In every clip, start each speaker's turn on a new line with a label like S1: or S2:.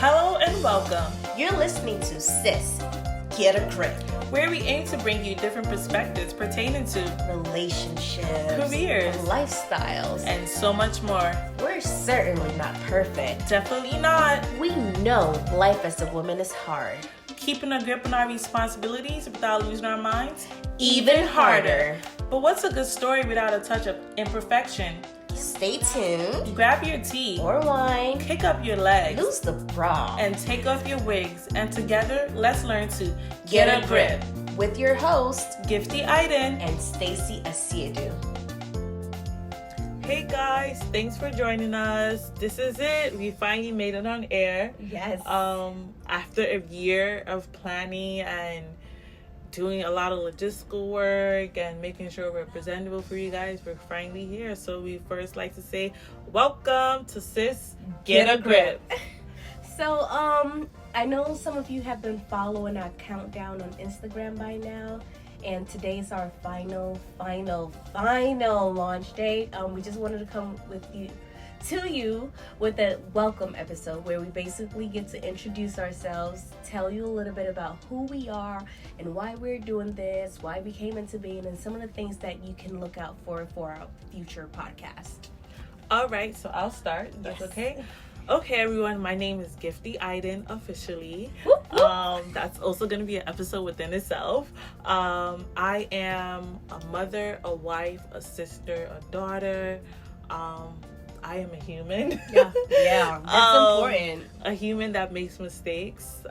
S1: Hello and welcome.
S2: You're listening to Sisgetagrip,
S1: where we aim to bring you different perspectives pertaining to
S2: relationships,
S1: careers,
S2: lifestyles,
S1: and so much more.
S2: We're certainly not perfect.
S1: Definitely not.
S2: We know life as a woman is hard.
S1: Keeping a grip on our responsibilities without losing our minds?
S2: Even harder.
S1: But what's a good story without a touch of imperfection?
S2: Stay tuned.
S1: Grab your tea
S2: or wine.
S1: Kick up your legs.
S2: Lose the bra.
S1: And take off your wigs. And together, let's learn to get a grip.
S2: With your host,
S1: Gifty Iden
S2: and Sisgetagrip.
S1: Hey guys, thanks for joining us. This is it. We finally made it on air.
S2: Yes.
S1: After a year of planning and doing a lot of logistical work and making sure we're presentable for you guys, we're finally here. So we first like to say welcome to Sis Get a Grip.
S2: So I know some of you have been following our countdown on Instagram by now, and today's our final launch date. We just wanted to come to you with a welcome episode where we basically get to introduce ourselves, tell you a little bit about who we are and why we're doing this, why we came into being, and some of the things that you can look out for our future podcast.
S1: All right, so I'll start. That's okay. Okay, everyone, my name is Gifty Iden officially.
S2: Whoop, whoop.
S1: That's also going to be an episode within itself. I am a mother, a wife, a sister, a daughter. I am a human.
S2: Yeah, that's important.
S1: A human that makes mistakes.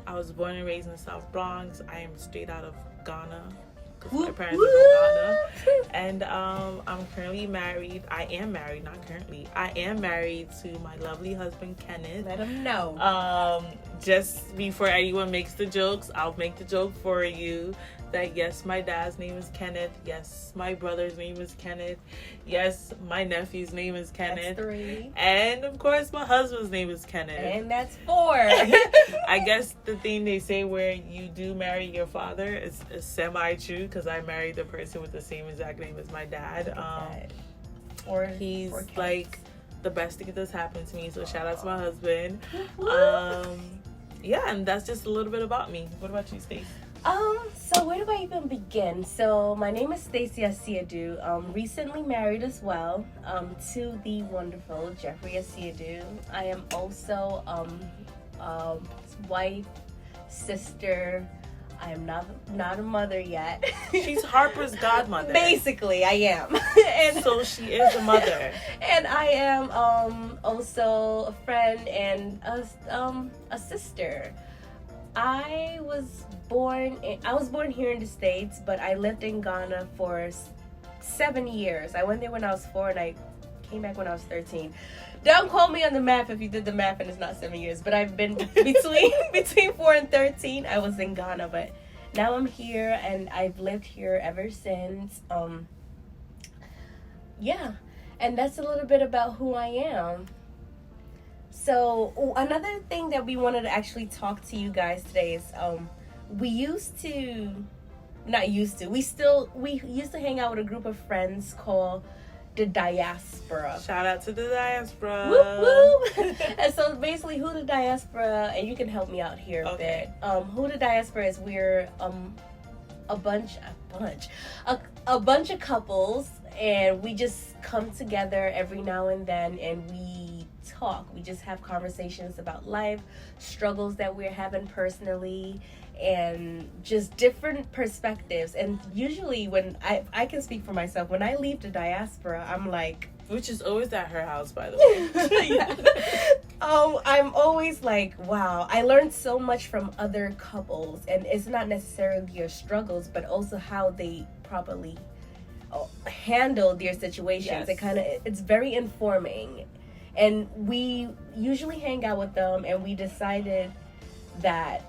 S1: I was born and raised in the South Bronx. I am straight out of Ghana. My parents are from Ghana. And I'm currently married. I am married, not currently. I am married to my lovely husband, Kenneth.
S2: Let him know.
S1: Just before anyone makes the jokes, I'll make the joke for you that yes, my dad's name is Kenneth. Yes, my brother's name is Kenneth. Yes, my nephew's name is Kenneth.
S2: That's 3.
S1: And of course, my husband's name is Kenneth.
S2: And that's 4.
S1: I guess the thing they say where you do marry your father is semi-true, because I married the person with the same exact name as my dad. He's like the best thing that's happened to me, so shout out to my husband. Yeah, and that's just a little bit about me. What about you, Stacey?
S2: So where do I even begin? So my name is Sisgetagrip. Recently married as well, to the wonderful Jeffrey Sisgetagrip. I am also wife, sister. I am not a mother yet.
S1: She's Harper's godmother.
S2: Basically, I am.
S1: And so she is a mother.
S2: And I am also a friend and a sister. I was born here in the States, but I lived in Ghana for 7 years. I went there when I was 4 and I came back when I was 13. Don't quote me on the math if you did the math and it's not 7 years, but I've been between 4 and 13. I was in Ghana, but now I'm here and I've lived here ever since. And that's a little bit about who I am. So another thing that we wanted to actually talk to you guys today is we used to hang out with a group of friends called the Diaspora.
S1: Shout out to the Diaspora.
S2: Whoop, whoop. And so basically who the Diaspora, and you can help me out here a bit. Who the Diaspora is, we're a bunch of couples, and we just come together every now and then and we talk. We just have conversations about life, struggles that we're having personally, and just different perspectives. And usually when I can speak for myself, when I leave the Diaspora, I'm like,
S1: which is always at her house, by the way.
S2: I'm always like, wow, I learned so much from other couples, and it's not necessarily your struggles, but also how they properly handle their situations.
S1: Yes.
S2: It's very informing. And we usually hang out with them, and we decided that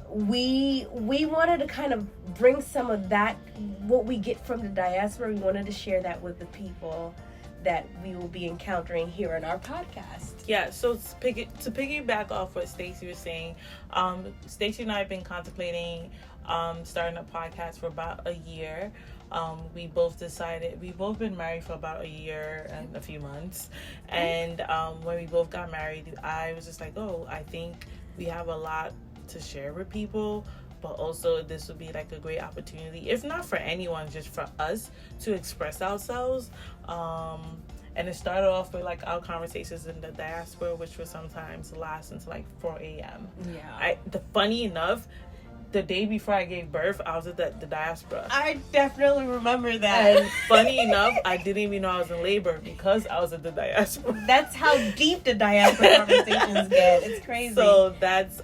S2: we wanted to kind of bring some of that, what we get from the Diaspora, we wanted to share that with the people that we will be encountering here in our podcast.
S1: Yeah, so to piggyback off what Stacey was saying, Stacey and I have been contemplating starting a podcast for about a year. we both been married for about a year and a few months. And when we both got married, I was just like, oh, I think we have a lot to share with people, but also this would be like a great opportunity, if not for anyone, just for us to express ourselves. And it started off with like our conversations in the diaspora, which would sometimes last until like 4 a.m.
S2: Yeah.
S1: Funny enough, the day before I gave birth, I was at the diaspora.
S2: I definitely remember that.
S1: And funny enough, I didn't even know I was in labor because I was at the diaspora.
S2: That's how deep the diaspora conversations get. It's crazy.
S1: So that's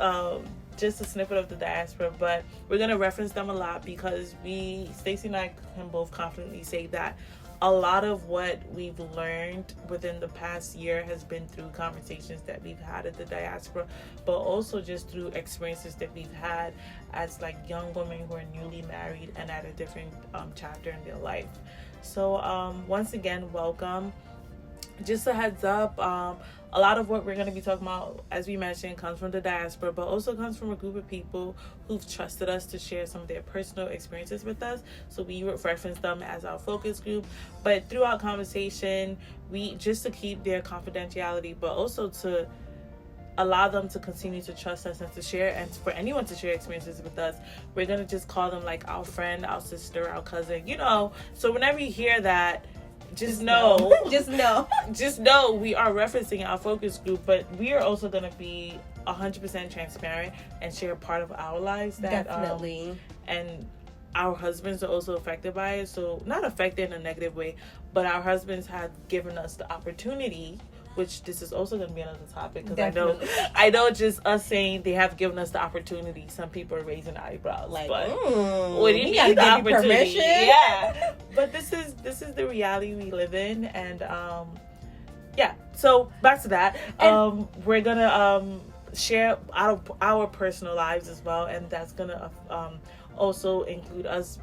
S1: just a snippet of the diaspora, but we're gonna reference them a lot because Stacey and I can both confidently say that a lot of what we've learned within the past year has been through conversations that we've had at the diaspora, but also just through experiences that we've had as like young women who are newly married and at a different chapter in their life. So once again, welcome. Just a heads up, a lot of what we're going to be talking about, as we mentioned, comes from the diaspora, but also comes from a group of people who've trusted us to share some of their personal experiences with us. So we reference them as our focus group. But throughout conversation, we just to keep their confidentiality, but also to allow them to continue to trust us and to share, and for anyone to share experiences with us, we're going to just call them like our friend, our sister, our cousin, you know. So whenever you hear that, just know we are referencing our focus group, but we are also going to be 100% transparent and share part of our lives that
S2: definitely
S1: and our husbands are also affected by it. So not affected in a negative way, but our husbands have given us the opportunity, which this is also going to be another topic, because I know just us saying they have given us the opportunity, some people are raising eyebrows, like, but what do you need the opportunity? Permission? Yeah, but this is the reality we live in, and so back to that, we're gonna share our personal lives as well, and that's gonna also include us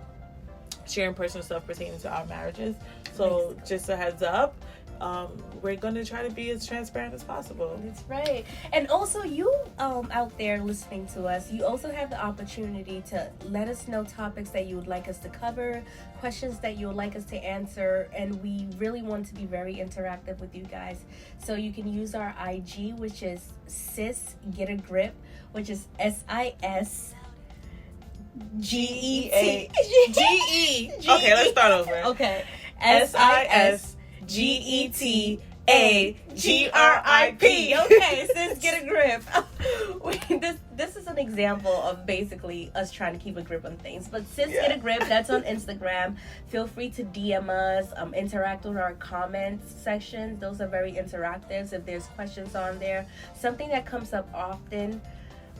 S1: sharing personal stuff pertaining to our marriages. So just a heads up, we're going to try to be as transparent as possible.
S2: That's right. And also, you out there listening to us, you also have the opportunity to let us know topics that you would like us to cover, questions that you would like us to answer, and we really want to be very interactive with you guys. So you can use our IG, which is Sisgetagrip, which is SISGET.
S1: Okay, let's start over.
S2: Okay.
S1: SISGETAGRIP.
S2: Okay, sis, get a grip. This is an example of basically us trying to keep a grip on things. But sis, get a grip. That's on Instagram. Feel free to DM us, interact with our comments sections. Those are very interactive. So if there's questions on there, something that comes up often,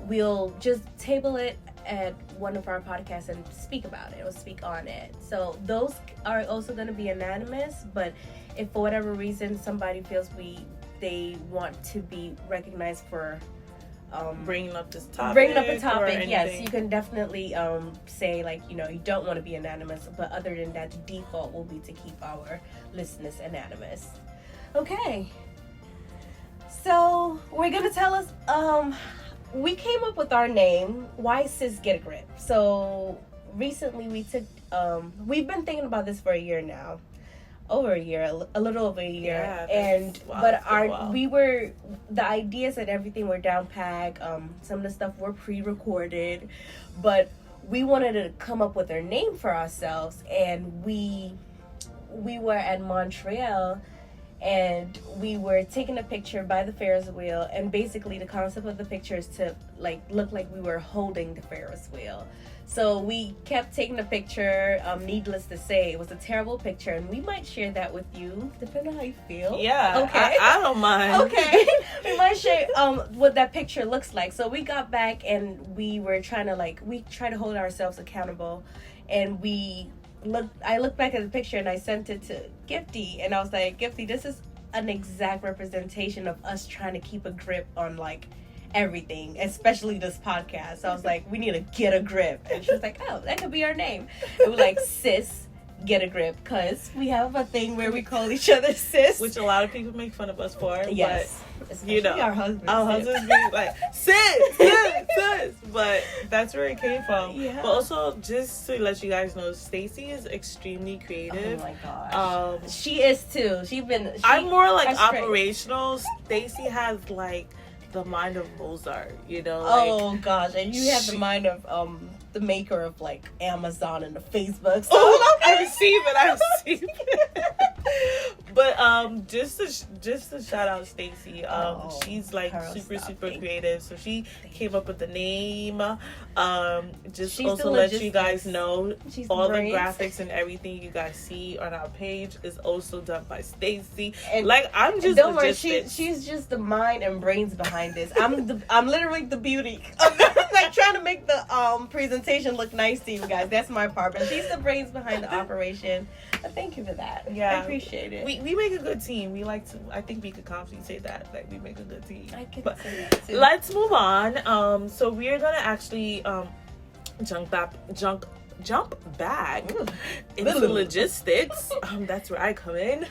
S2: we'll just table it at one of our podcasts and speak about it or speak on it. So those are also going to be anonymous, but if for whatever reason somebody feels they want to be recognized for
S1: bringing up this topic,
S2: yes, you can definitely say, like, you know, you don't want to be anonymous, but other than that, the default will be to keep our listeners anonymous. Okay, so we're gonna tell us we came up with our name. Why Sisgetagrip? So recently we took we've been thinking about this for a year now. Over a year, a little over a year. Yeah, the ideas and everything were down packed. Some of the stuff were pre-recorded, but we wanted to come up with our name for ourselves, and we were at Montreal, and we were taking a picture by the Ferris wheel, and basically the concept of the picture is to like look like we were holding the Ferris wheel. So we kept taking the picture. Needless to say, it was a terrible picture, and we might share that with you, depending on how you feel.
S1: Yeah, okay. I don't mind.
S2: Okay, we might share what that picture looks like. So we got back, and we were trying to hold ourselves accountable, and I looked back at the picture and I sent it to Gifty, and I was like, Gifty, this is an exact representation of us trying to keep a grip on like everything, especially this podcast. So I was like, we need to get a grip. And she was like, oh, that could be our name. It was like Sis Sisgetagrip, because we have a thing where we call each other sis.
S1: Which a lot of people make fun of us for.
S2: Yes.
S1: But,
S2: especially
S1: you know,
S2: our husbands.
S1: Our husbands be like, sis. But that's where it came from.
S2: Yeah.
S1: But also, just to let you guys know, Stacy is extremely creative.
S2: Oh my gosh. She is too.
S1: I'm more like operational. Stacy has like the mind of Mozart, you know?
S2: Oh gosh, and you have the mind of the maker of like Amazon and the Facebook. So
S1: I receive it. But just to shout out Stacy, she's like super creative. So she came up with the name. Just she's also let you guys know all the graphics and everything you guys see on our page is also done by Stacy. And like I'm just
S2: don't worry, she's just the mind and brains behind this. I'm literally the beauty. I'm like trying to make the presentation look nice to you guys. That's my part, but she's the brains behind the operation. But thank you for that.
S1: Yeah,
S2: I appreciate it.
S1: We make a good team. We like to. I think we could confidently say that. Like we make a good team.
S2: I can say that too.
S1: Let's move on. So we are gonna actually jump back into logistics. That's where I come in.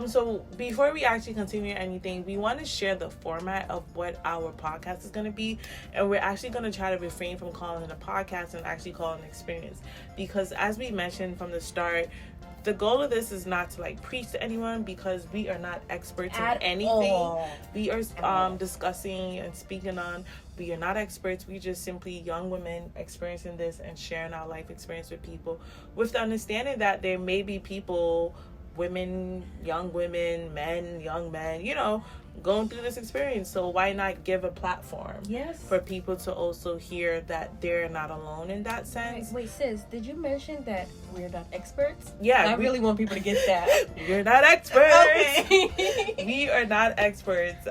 S1: So before we actually continue anything, we want to share the format of what our podcast is going to be, and we're actually going to try to refrain from calling it a podcast and actually call it an experience, because as we mentioned from the start, the goal of this is not to like preach to anyone, because we are not experts in anything. We are discussing and speaking on. We are not experts. We just simply young women experiencing this and sharing our life experience with people, with the understanding that there may be people, women, young women, men, young men, you know, going through this experience. So why not give a platform for people to also hear that they're not alone in that sense.
S2: Wait, sis, did you mention that we're not experts?
S1: Yeah,
S2: I really want people to get that.
S1: We're not experts.
S2: Okay.
S1: We are not experts.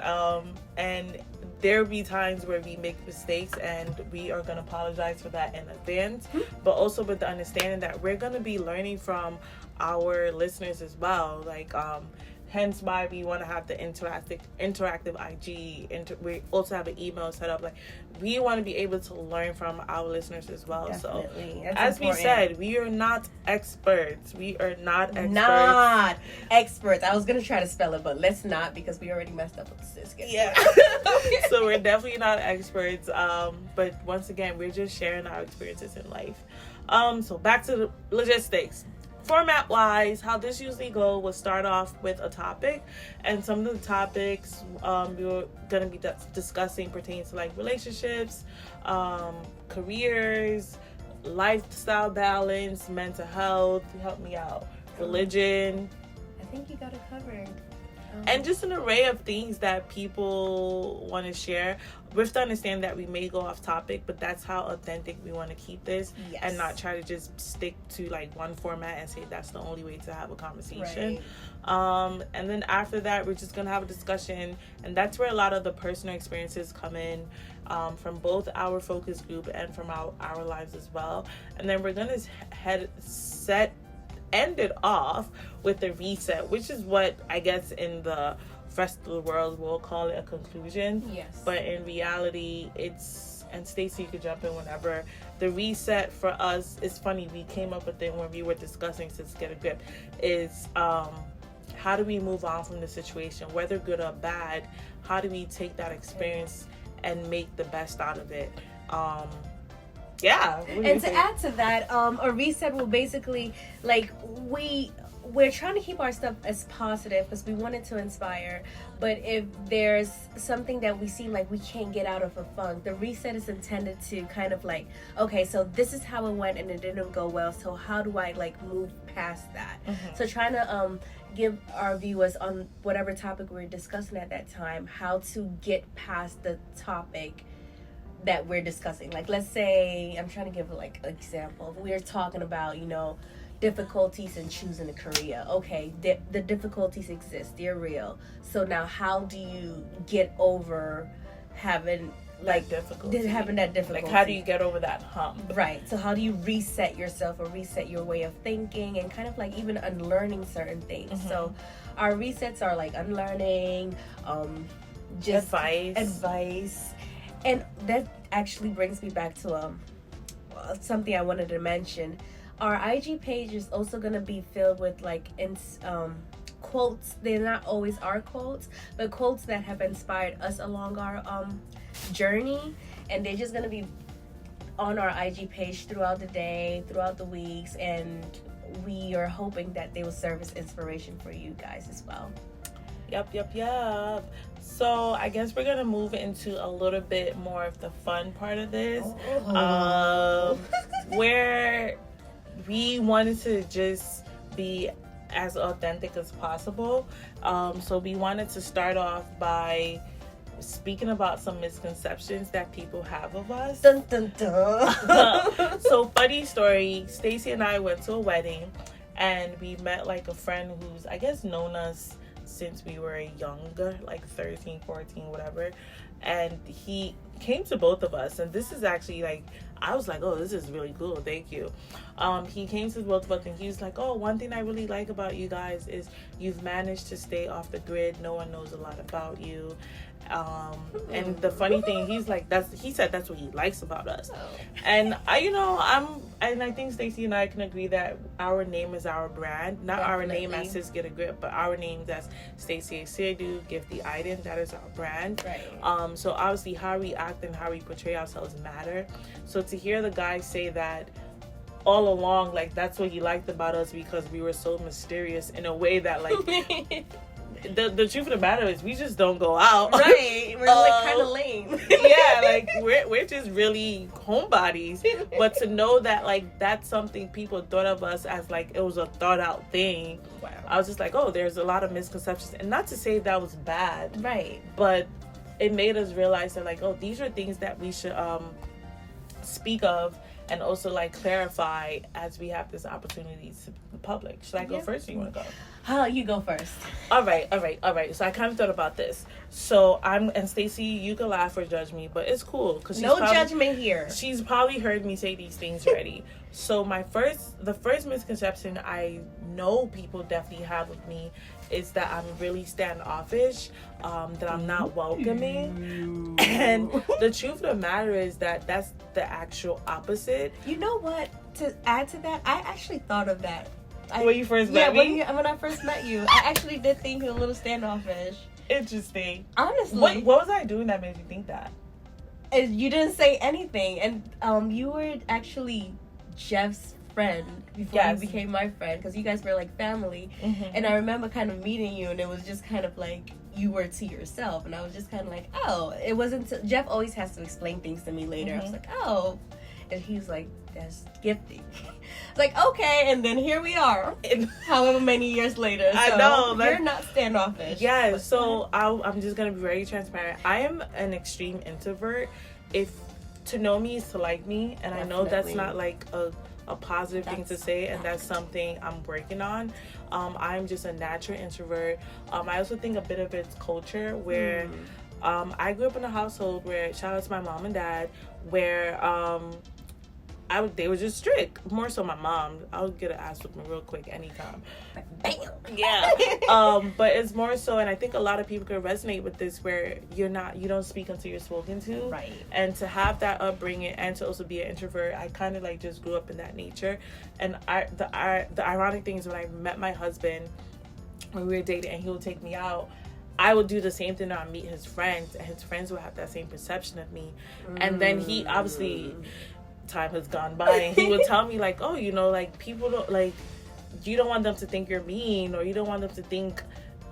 S1: And there'll be times where we make mistakes, and we are going to apologize for that in advance, but also with the understanding that we're going to be learning from our listeners as well. Like, hence why we want to have the interactive IG. We also have an email set up. Like, we want to be able to learn from our listeners as well.
S2: Definitely.
S1: So,
S2: that's
S1: as
S2: important.
S1: we said, we are not experts. We are not experts.
S2: Not experts. I was gonna try to spell it, but let's not, because we already messed up with the Sisgetagrip.
S1: Yeah. So we're definitely not experts. But once again, we're just sharing our experiences in life. So back to the logistics. Format wise, how this usually go will start off with a topic, and some of the topics we're gonna be discussing pertains to like relationships, careers, lifestyle balance, mental health. Help me out. Religion.
S2: I think you got it covered.
S1: And just an array of things that people want to share, with the understanding that we may go off topic, but that's how authentic we want to keep this, and not try to just stick to like one format and say that's the only way to have a conversation. Right. And then after that, we're just gonna have a discussion, and that's where a lot of the personal experiences come in, from both our focus group and from our lives as well. And then we're gonna end it off with the reset, which is what I guess in the rest of the world we'll call it a conclusion. Yes. But in reality, it's, and Stacey, you could jump in whenever, the reset for us is funny. We came up with it when we were discussing Sisgetagrip, is how do we move on from the situation, whether good or bad? How do we take that experience and make the best out of it? And
S2: to add to that, a reset will basically, like, we're trying to keep our stuff as positive because we want it to inspire, but if there's something that we seem like we can't get out of a funk, the reset is intended to kind of like, okay, so this is how it went and it didn't go well, so how do I like move past that? So trying to give our viewers on whatever topic we're discussing at that time how to get past the topic that we're discussing. Like, let's say, I'm trying to give like an example. We're talking about, you know, difficulties in choosing a career. Okay, the difficulties exist. They're real. So now how do you get over having like having that difficulty?
S1: Like, how do you get over that hump?
S2: Right. So how do you reset yourself or reset your way of thinking and kind of like even unlearning certain things? So our resets are like unlearning, just advice. And that actually brings me back to something I wanted to mention. our IG page is also gonna be filled with like quotes. They're not always our quotes, but quotes that have inspired us along our journey, and they're just gonna be on our IG page throughout the day, throughout the weeks, and we are hoping that they will serve as inspiration for you guys as well.
S1: Yep. So I guess we're gonna move into a little bit more of the fun part of this, where we wanted to just be as authentic as possible. So we wanted to start off by speaking about some misconceptions that people have of us.
S2: Dun, dun, dun.
S1: So funny story, Stacy and I went to a wedding, and we met like a friend who's, I guess, known us since we were younger, like 13, 14, whatever. And he came to both of us, and this is actually like, I was like, oh, this is really cool, thank you. He came to both of us, and he was like, oh, one thing I really like about you guys is you've managed to stay off the grid. No one knows a lot about you. And the funny thing, he said that's what he likes about us. And I think Stacey and I can agree that our name is our brand, not our name as Sisgetagrip, but our name that's Stacey Sedu, Give the Item, that is our brand.
S2: Right.
S1: So obviously how we act and how we portray ourselves matter. So to hear the guy say that all along, like, that's what he liked about us because we were so mysterious in a way that, like, the truth of the matter is we just don't go out.
S2: Right. We're like kind of lame.
S1: Yeah, like we're just really homebodies. But to know that, like, that's something people thought of us as, like, it was a thought out thing.
S2: Wow.
S1: I was just like, oh, there's a lot of misconceptions. And not to say that was bad.
S2: Right.
S1: But it made us realize that, like, oh, these are things that we should speak of and also, like, clarify as we have this opportunity to the public. Should I go first or you want to go?
S2: You go first.
S1: All right. So I kind of thought about this. So and Stacey, you can laugh or judge me, but it's cool because
S2: no judgment here.
S1: She's probably heard me say these things already. So the first misconception I know people definitely have of me is that I'm really standoffish, that I'm not welcoming. And the truth of the matter is that that's the actual opposite.
S2: You know what? To add to that, I actually thought of that.
S1: When you first met me?
S2: When I first met you, I actually did think you were a little standoffish.
S1: Interesting.
S2: Honestly.
S1: What was I doing that made you think that?
S2: You didn't say anything, and you were actually Jeff's friend before you became my friend, because you guys were like family. Mm-hmm. And I remember kind of meeting you, and it was just kind of like you were to yourself, and I was just kind of like, oh, it wasn't. Jeff always has to explain things to me later. Mm-hmm. I was like, oh, and he's like, that's gifting. Like, okay, and then here we are, however many years later. So
S1: I know
S2: you're not standoffish.
S1: Yeah, so I'm just gonna be very transparent. I am an extreme introvert. If to know me is to like me, and definitely. I know that's not like a positive thing to say, and that's something I'm working on. I'm just a natural introvert. I also think a bit of it's culture where I grew up in a household where, shout out to my mom and dad, where they were just strict. More so my mom. I'll get an ass whipping real quick anytime.
S2: Bam!
S1: Yeah. But it's more so, and I think a lot of people can resonate with this, where you don't speak until you're spoken to.
S2: Right.
S1: And to have that upbringing and to also be an introvert, I kind of like just grew up in that nature. And the ironic thing is when I met my husband, when we were dating and he would take me out, I would do the same thing when I meet his friends, and his friends would have that same perception of me. And then he obviously, time has gone by, and he would tell me, like, oh, like, people don't, like, you don't want them to think you're mean, or you don't want them to think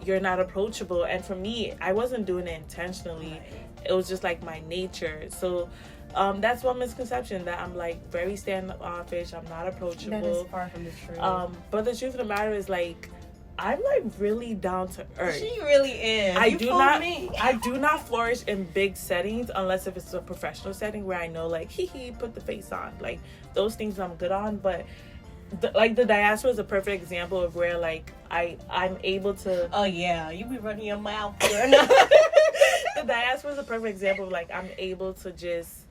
S1: you're not approachable. And for me, I wasn't doing it intentionally. It was just like my nature. So that's one misconception, that I'm like very standoffish, I'm not approachable.
S2: That is far from the truth.
S1: But the truth of the matter is, like, I'm like really down to earth.
S2: She really is.
S1: I do not flourish in big settings unless if it's a professional setting where I know, like, put the face on. Like, those things I'm good on. But the diaspora is a perfect example of where, like, I'm able to.
S2: Oh yeah, you be running your mouth.
S1: The diaspora is a perfect example of, like, I'm able to just,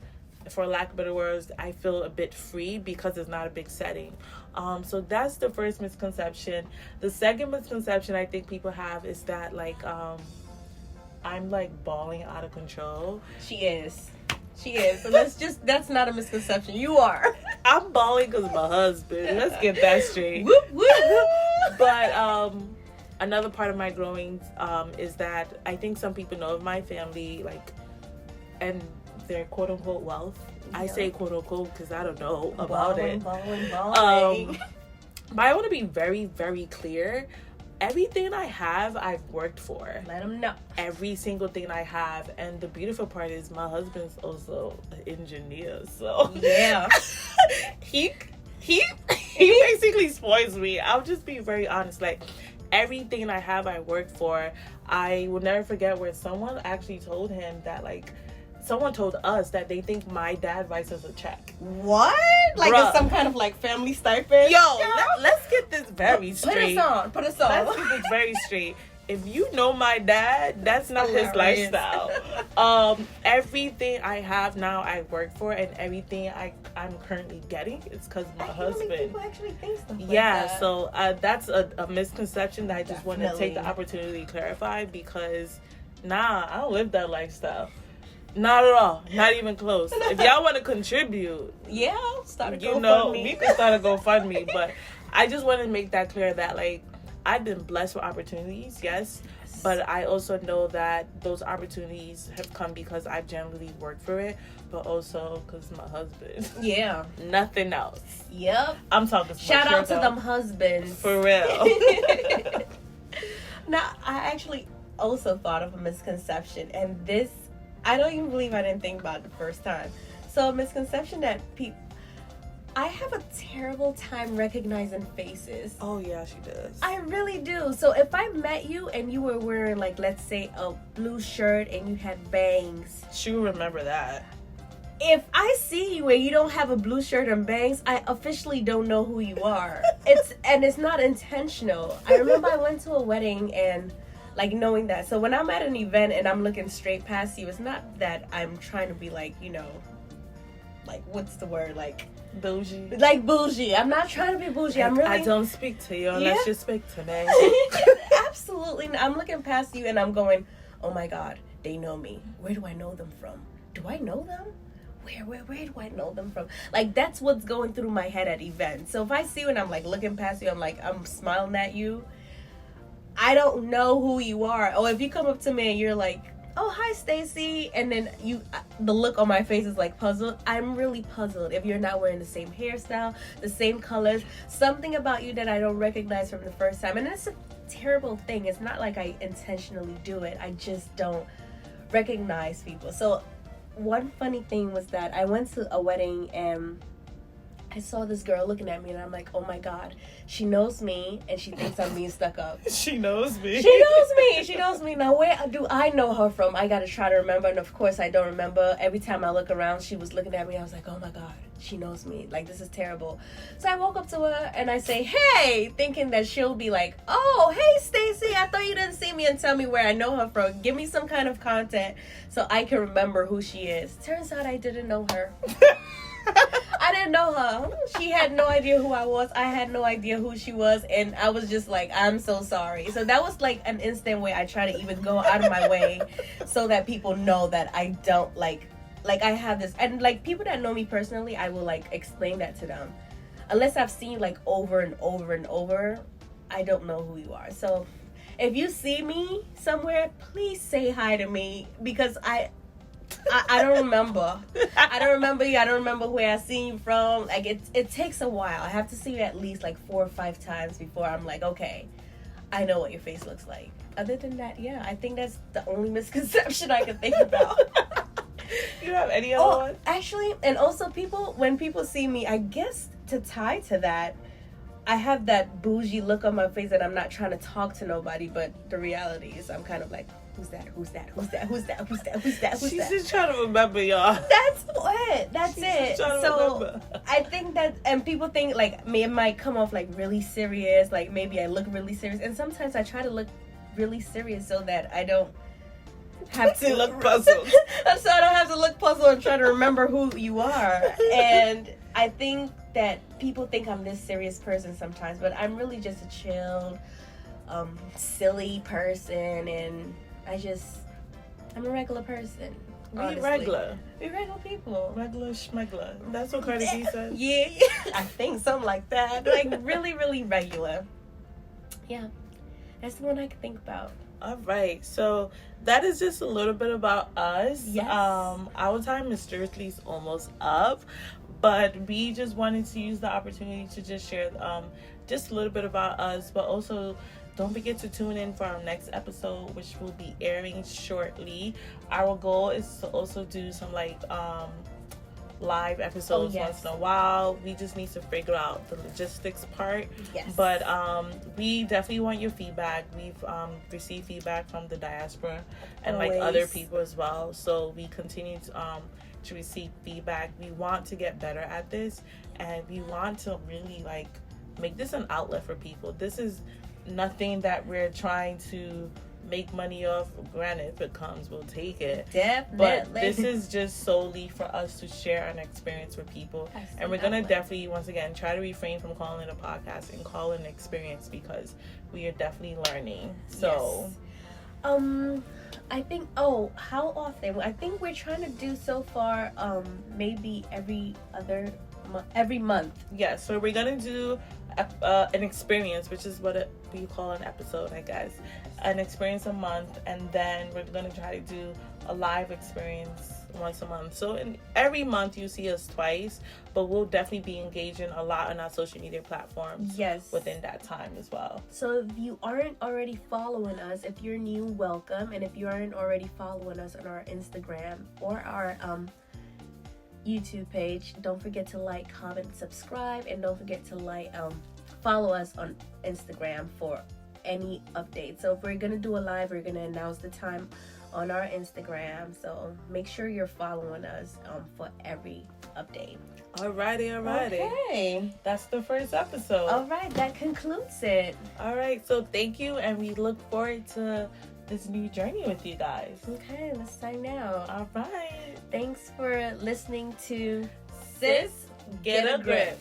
S1: for lack of better words, I feel a bit free because it's not a big setting. So that's the first misconception. The second misconception I think people have is that, like, I'm like bawling out of control.
S2: She is. She is. So that's not a misconception. You are.
S1: I'm balling because of my husband. Let's get that straight.
S2: Whoop, whoop.
S1: But another part of my growing is that I think some people know of my family, like, and their quote unquote wealth. Yeah. I say quote unquote because I don't know about it.
S2: Balling.
S1: But I want to be very, very clear. Everything I have, I've worked for.
S2: Let them know.
S1: Every single thing I have. And the beautiful part is my husband's also an engineer. So
S2: yeah.
S1: he basically spoils me. I'll just be very honest. Like, everything I have, I worked for. I will never forget where someone actually told him that, like, someone told us that they think my dad writes us a check.
S2: What? Like it's some kind of like family stipend?
S1: Yo, let's get this very straight.
S2: Put us on.
S1: Let's get this very straight. If you know my dad, that's not his lifestyle. Everything I have now, I work for, and everything I'm currently getting is because of my husband.
S2: People actually think stuff like
S1: that. So that's a misconception that I just want to take the opportunity to clarify, because I don't live that lifestyle. Not at all. Not even close. If y'all want to contribute,
S2: start a
S1: GoFundMe. We can start a GoFundMe. But I just want to make that clear that, like, I've been blessed with opportunities, yes. But I also know that those opportunities have come because I've generally worked for it, but also because my husband.
S2: Yeah.
S1: Nothing else.
S2: Yep.
S1: I'm talking.
S2: Shout out to them husbands.
S1: For real.
S2: Now, I actually also thought of a misconception, and this, I don't even believe I didn't think about it the first time. So a misconception that I have a terrible time recognizing faces.
S1: Oh yeah, she does.
S2: I really do. So if I met you and you were wearing, like, let's say a blue shirt and you had bangs.
S1: She'll remember that.
S2: If I see you and you don't have a blue shirt and bangs, I officially don't know who you are. It's not intentional. I remember I went to a wedding and, like, knowing that. So when I'm at an event and I'm looking straight past you, it's not that I'm trying to be, like, you know, like, what's the word? Like,
S1: bougie.
S2: Like, bougie. I'm not trying to be bougie.
S1: Like,
S2: I'm really...
S1: I don't speak to you unless you speak to me.
S2: Absolutely. I'm looking past you and I'm going, oh my God, they know me. Where do I know them from? Do I know them? Where do I know them from? Like, that's what's going through my head at events. So if I see you and I'm, like, looking past you, I'm smiling at you, I don't know who you are. Or if you come up to me and you're like, oh, hi, Stacy, and then the look on my face is like puzzled. I'm really puzzled if you're not wearing the same hairstyle, the same colors, something about you that I don't recognize from the first time. And that's a terrible thing. It's not like I intentionally do it. I just don't recognize people. So one funny thing was that I went to a wedding and I saw this girl looking at me and I'm like, oh my God, she knows me and she thinks I'm being stuck up.
S1: She knows me.
S2: She knows me. Now, where do I know her from? I got to try to remember. And of course, I don't remember. Every time I look around, she was looking at me. I was like, oh my God, she knows me. Like, this is terrible. So I walk up to her and I say, hey, thinking that she'll be like, oh, hey, Stacy, I thought you didn't see me and tell me where I know her from. Give me some kind of content so I can remember who she is. Turns out I didn't know her. I didn't know her. She had no idea who I was. I had no idea who she was. And I was just like, I'm so sorry. So that was like an instant way I try to even go out of my way so that people know that I don't like I have this. And like people that know me personally, I will like explain that to them. Unless I've seen like over and over and over, I don't know who you are. So if you see me somewhere, please say hi to me because I don't remember. I don't remember you. I don't remember where I seen you from. Like it takes a while. I have to see you at least like 4 or 5 times before I'm like, okay, I know what your face looks like. Other than that, yeah, I think that's the only misconception I can think about.
S1: You have any other one?
S2: Actually, and also when people see me, I guess to tie to that, I have that bougie look on my face and I'm not trying to talk to nobody, but the reality is I'm kind of like, who's that?
S1: She's just trying to remember, y'all.
S2: That's it. That's it. So
S1: remember.
S2: I think that, and people think like it might come off like really serious, like maybe I look really serious, and sometimes I try to look really serious so that I don't have to
S1: look puzzled.
S2: So I don't have to look puzzled and try to remember who you are. And I think that people think I'm this serious person sometimes, but I'm really just a chill, silly person, and I'm a regular person. honestly.
S1: regular.
S2: We regular people.
S1: Regular schmegler. That's what Cardi B said.
S2: Yeah, I think something like that. Like really, really regular. Yeah, that's the one I can think about.
S1: All right, so that is just a little bit about us.
S2: Yes.
S1: Our time mysteriously is almost up, but we just wanted to use the opportunity to just share just a little bit about us, but also don't forget to tune in for our next episode, which will be airing shortly. Our goal is to also do some live episodes once in a while. We just need to figure out the logistics part.
S2: Yes.
S1: But we definitely want your feedback. We've received feedback from the diaspora and other people as well. So we continue to receive feedback. We want to get better at this, and we want to really make this an outlet for people. This is nothing that we're trying to make money off. Granted, if it comes, we'll take it.
S2: Definitely.
S1: But this is just solely for us to share an experience with people. And we're going to definitely, once again, try to refrain from calling it a podcast and call it an experience, because we are definitely learning. So,
S2: yes. I think, how often? I think we're trying to do so far, maybe every month.
S1: Yeah, so we're going to do an experience, which is what we call an episode, I guess. An experience a month, and then we're going to try to do a live experience once a month. So in every month you see us twice, but we'll definitely be engaging a lot on our social media platforms within that time as well.
S2: So if you aren't already following us, if you're new, welcome. And if you aren't already following us on our Instagram or our YouTube page, don't forget to like, comment, subscribe, and don't forget to follow us on Instagram for any updates. So if we're gonna do a live, we're gonna announce the time on our Instagram, so make sure you're following us for every update.
S1: Alrighty.
S2: Okay,
S1: that's the first episode.
S2: All right, that concludes it.
S1: All right, so thank you, and we look forward to this new journey with you guys.
S2: Okay, let's sign out.
S1: All right,
S2: thanks for listening to
S1: Sis Get a Grip.